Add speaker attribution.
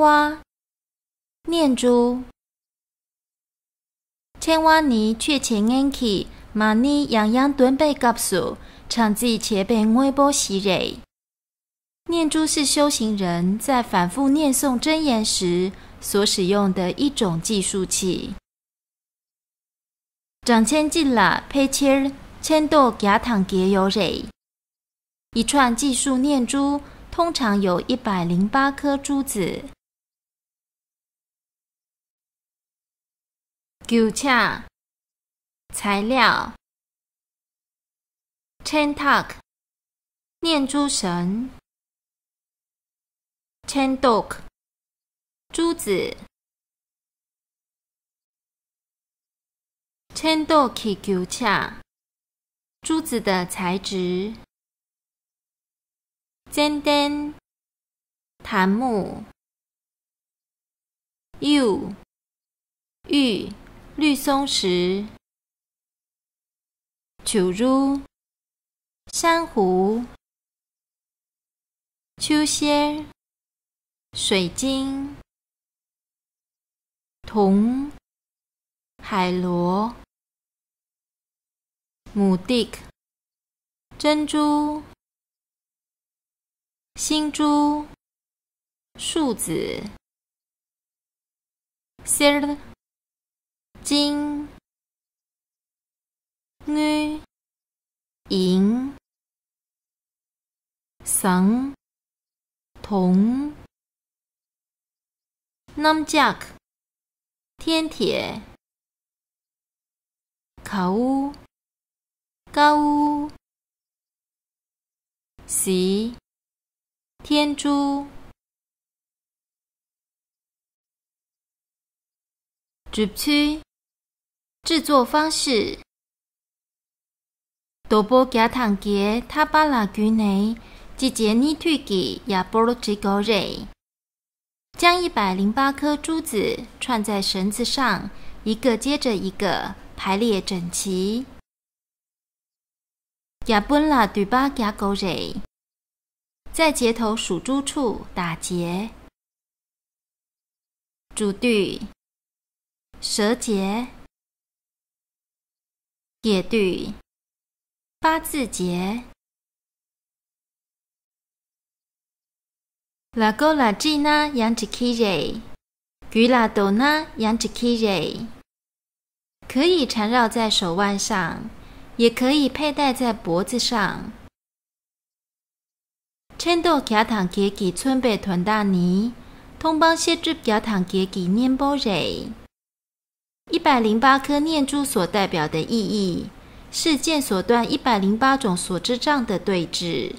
Speaker 1: 蛙念珠青蛙呢却前眼起马呢样样准备急数长自前边微波洗蕊念珠是修行人在反复念诵真言时所使用的一种计数器。掌千进啦配切千豆荚糖结有蕊，一串计数念珠通常有108颗珠子。荏芊材料ཐག念珠绳chen珠子芊珠子的材质檀木玉绿松石球如珊瑚荏芊水晶铜海螺母蒂珍珠星珠树子金银绳铜남작天铁烤屋高屋席天珠制作方式多波荚糖结塔巴拉居内季节泥退给亚波罗吉高蕊将108颗珠子串在绳子上，一个接着一个排列整齐。亚本拉对巴荚狗蕊，在结头数珠处打结。主对蛇结，也对八字结。拉勾拉吉那养一起蕊，举拉斗那养一起蕊，可以缠绕在手腕上，也可以佩戴在脖子上。千豆荚糖结给村北屯大泥，通帮协助荚糖结给念波蕊。108颗念珠所代表的意义，是剑所断108种所知障的对治。